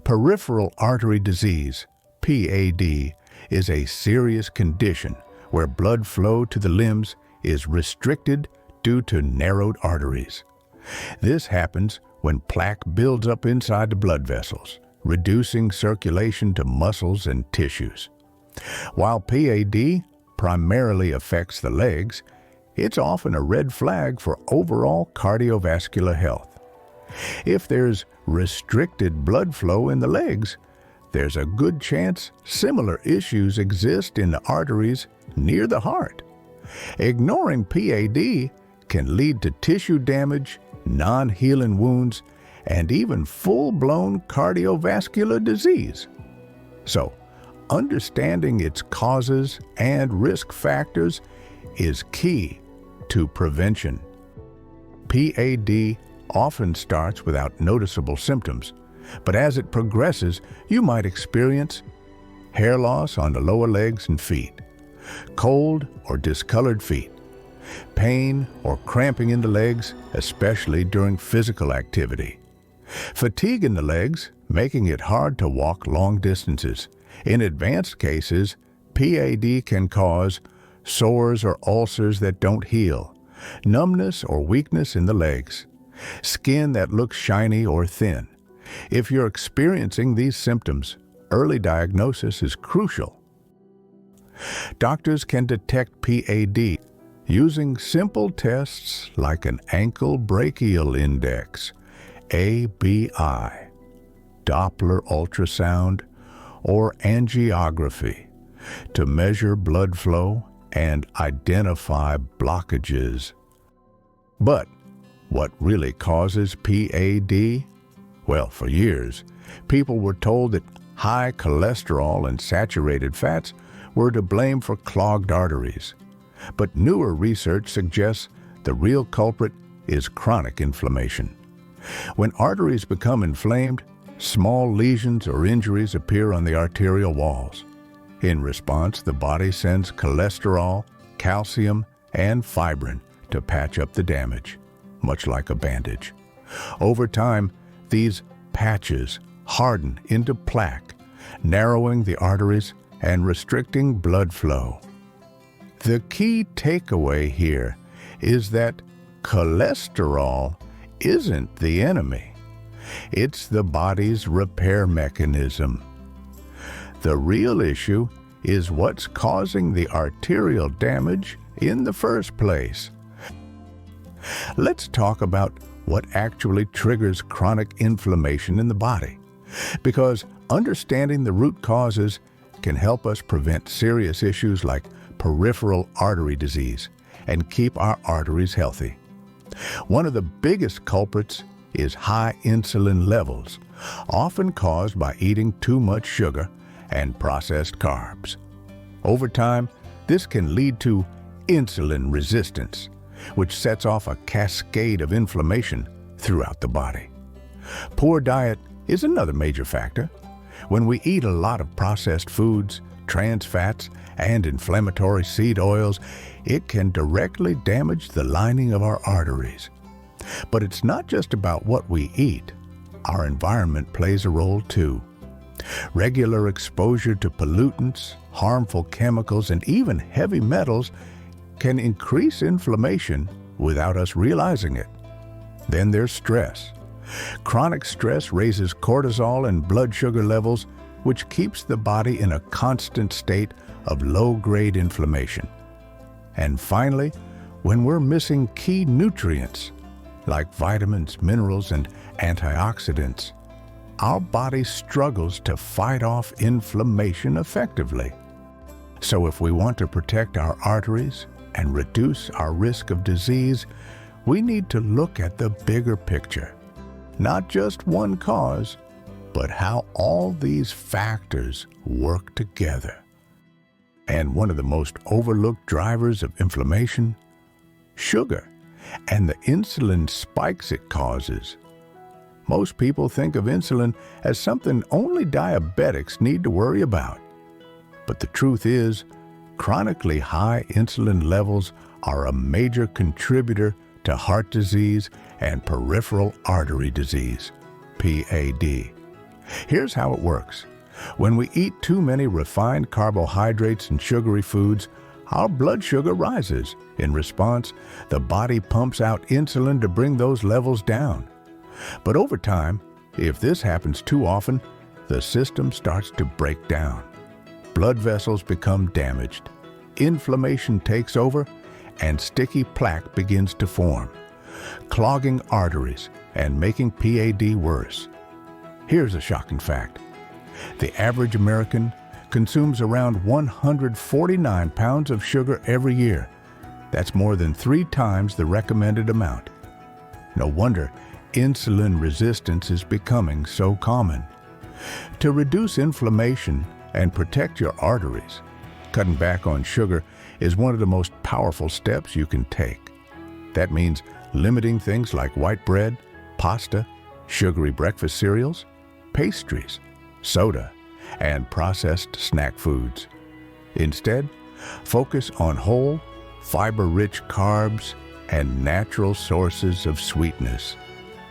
Peripheral Artery Disease, PAD, is a serious condition where blood flow to the limbs is restricted due to narrowed arteries. This happens when plaque builds up inside the blood vessels, reducing circulation to muscles and tissues. While PAD primarily affects the legs, it's often a red flag for overall cardiovascular health. If there's restricted blood flow in the legs, there's a good chance similar issues exist in the arteries near the heart. Ignoring PAD can lead to tissue damage, non-healing wounds, and even full-blown cardiovascular disease. So, understanding its causes and risk factors is key to prevention. PAD often starts without noticeable symptoms, but as it progresses, you might experience hair loss on the lower legs and feet, cold or discolored feet, pain or cramping in the legs, especially during physical activity, fatigue in the legs, making it hard to walk long distances. In advanced cases, PAD can cause sores or ulcers that don't heal, numbness or weakness in the legs, skin that looks shiny or thin. If you're experiencing these symptoms, early diagnosis is crucial. Doctors can detect PAD using simple tests like an ankle brachial index, ABI, Doppler ultrasound, or angiography to measure blood flow and identify blockages. But what really causes PAD? Well, for years, people were told that high cholesterol and saturated fats were to blame for clogged arteries. But newer research suggests the real culprit is chronic inflammation. When arteries become inflamed, small lesions or injuries appear on the arterial walls. In response, the body sends cholesterol, calcium, and fibrin to patch up the damage, much like a bandage. Over time, these patches harden into plaque, narrowing the arteries and restricting blood flow. The key takeaway here is that cholesterol isn't the enemy. It's the body's repair mechanism. The real issue is what's causing the arterial damage in the first place. Let's talk about what actually triggers chronic inflammation in the body, because understanding the root causes can help us prevent serious issues like peripheral artery disease and keep our arteries healthy. One of the biggest culprits is high insulin levels, often caused by eating too much sugar and processed carbs. Over time, this can lead to insulin resistance, which sets off a cascade of inflammation throughout the body. Poor diet is another major factor. When we eat a lot of processed foods, trans fats, and inflammatory seed oils, it can directly damage the lining of our arteries. But it's not just about what we eat. Our environment plays a role too. Regular exposure to pollutants, harmful chemicals, and even heavy metals can increase inflammation without us realizing it. Then there's stress. Chronic stress raises cortisol and blood sugar levels, which keeps the body in a constant state of low-grade inflammation. And finally, when we're missing key nutrients, like vitamins, minerals, and antioxidants, our body struggles to fight off inflammation effectively. So if we want to protect our arteries and reduce our risk of disease, we need to look at the bigger picture. Not just one cause, but how all these factors work together. And one of the most overlooked drivers of inflammation? Sugar, and the insulin spikes it causes. Most people think of insulin as something only diabetics need to worry about. But the truth is, chronically high insulin levels are a major contributor to heart disease and peripheral artery disease, PAD. Here's how it works. When we eat too many refined carbohydrates and sugary foods, our blood sugar rises. In response, the body pumps out insulin to bring those levels down. But over time, if this happens too often, the system starts to break down. Blood vessels become damaged, inflammation takes over, and sticky plaque begins to form, clogging arteries and making PAD worse. Here's a shocking fact. The average American consumes around 149 pounds of sugar every year. That's more than 3 times the recommended amount. No wonder insulin resistance is becoming so common. To reduce inflammation and protect your arteries, cutting back on sugar is one of the most powerful steps you can take. That means limiting things like white bread, pasta, sugary breakfast cereals, pastries, soda, and processed snack foods. Instead, focus on whole, fiber-rich carbs and natural sources of sweetness,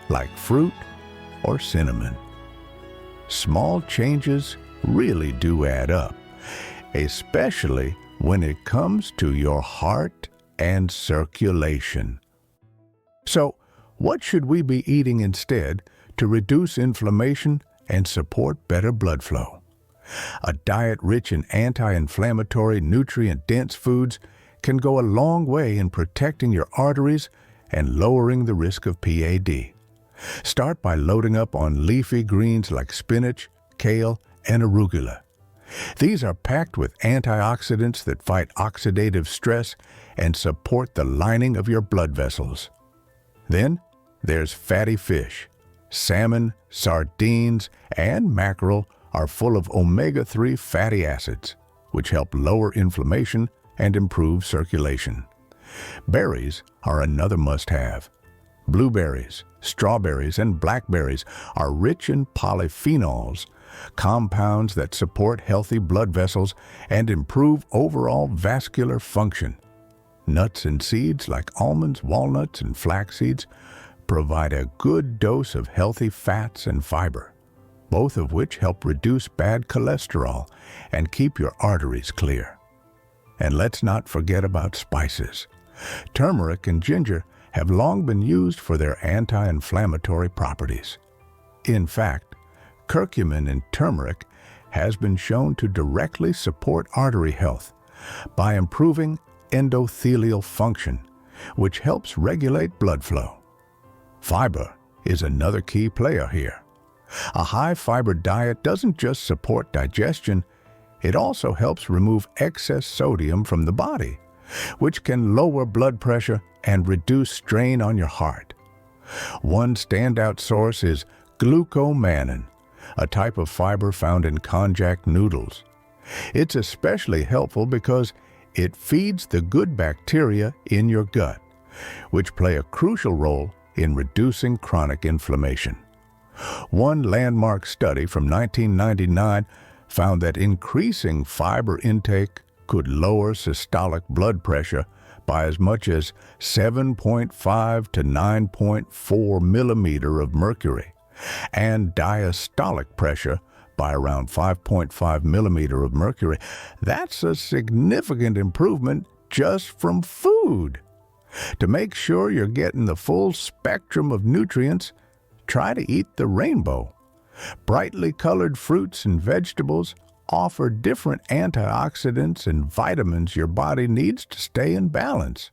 like fruit or cinnamon. Small changes really do add up, especially when it comes to your heart and circulation. So, what should we be eating instead to reduce inflammation and support better blood flow? A diet rich in anti-inflammatory, nutrient-dense foods can go a long way in protecting your arteries and lowering the risk of PAD. Start by loading up on leafy greens like spinach, kale, and arugula. These are packed with antioxidants that fight oxidative stress and support the lining of your blood vessels. Then, there's fatty fish. Salmon, sardines, and mackerel are full of omega-3 fatty acids, which help lower inflammation and improve circulation. Berries are another must-have. Blueberries, strawberries, and blackberries are rich in polyphenols, compounds that support healthy blood vessels and improve overall vascular function. Nuts and seeds like almonds, walnuts, and flax seeds provide a good dose of healthy fats and fiber, both of which help reduce bad cholesterol and keep your arteries clear. And let's not forget about spices. Turmeric and ginger have long been used for their anti-inflammatory properties. In fact, curcumin in turmeric has been shown to directly support artery health by improving endothelial function, which helps regulate blood flow. Fiber is another key player here. A high-fiber diet doesn't just support digestion, it also helps remove excess sodium from the body, which can lower blood pressure and reduce strain on your heart. One standout source is glucomannan, a type of fiber found in konjac noodles. It's especially helpful because it feeds the good bacteria in your gut, which play a crucial role in reducing chronic inflammation. One landmark study from 1999 found that increasing fiber intake could lower systolic blood pressure by as much as 7.5 to 9.4 millimeter of mercury, and diastolic pressure by around 5.5 millimeter of mercury. That's a significant improvement just from food. To make sure you're getting the full spectrum of nutrients, try to eat the rainbow. Brightly colored fruits and vegetables offer different antioxidants and vitamins your body needs to stay in balance.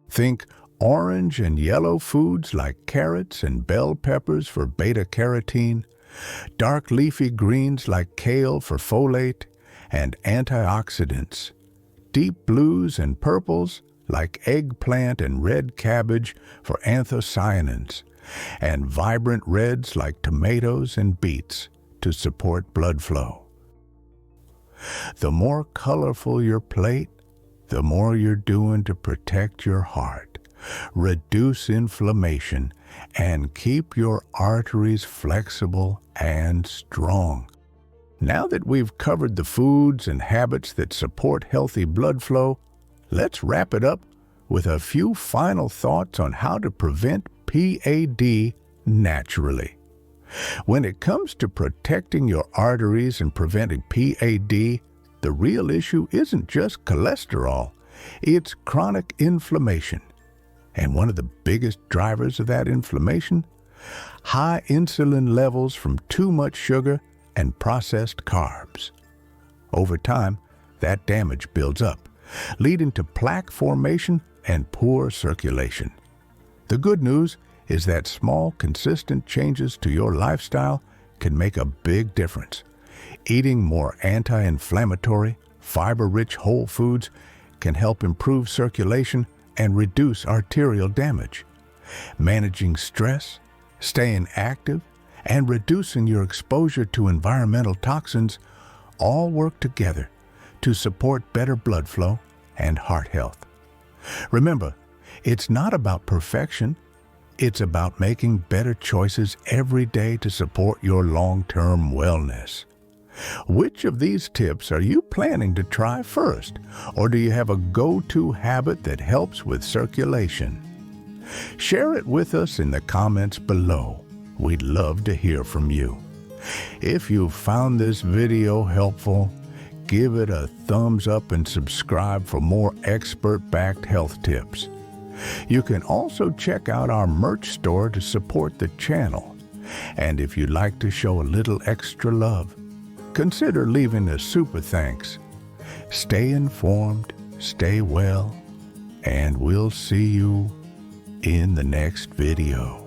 Think orange and yellow foods like carrots and bell peppers for beta-carotene, dark leafy greens like kale for folate and antioxidants, deep blues and purples like eggplant and red cabbage for anthocyanins, and vibrant reds like tomatoes and beets to support blood flow. The more colorful your plate, the more you're doing to protect your heart, reduce inflammation, and keep your arteries flexible and strong. Now that we've covered the foods and habits that support healthy blood flow, let's wrap it up with a few final thoughts on how to prevent PAD naturally. When it comes to protecting your arteries and preventing PAD, the real issue isn't just cholesterol, it's chronic inflammation. And one of the biggest drivers of that inflammation? High insulin levels from too much sugar and processed carbs. Over time, that damage builds up, leading to plaque formation and poor circulation. The good news is that small, consistent changes to your lifestyle can make a big difference. Eating more anti-inflammatory, fiber-rich whole foods can help improve circulation and reduce arterial damage. Managing stress, staying active, and reducing your exposure to environmental toxins all work together to support better blood flow and heart health. Remember, it's not about perfection. It's about making better choices every day to support your long-term wellness. Which of these tips are you planning to try first, or do you have a go-to habit that helps with circulation? Share it with us in the comments below. We'd love to hear from you. If you found this video helpful, give it a thumbs up and subscribe for more expert-backed health tips. You can also check out our merch store to support the channel. And if you'd like to show a little extra love, consider leaving a super thanks. Stay informed, stay well, and we'll see you in the next video.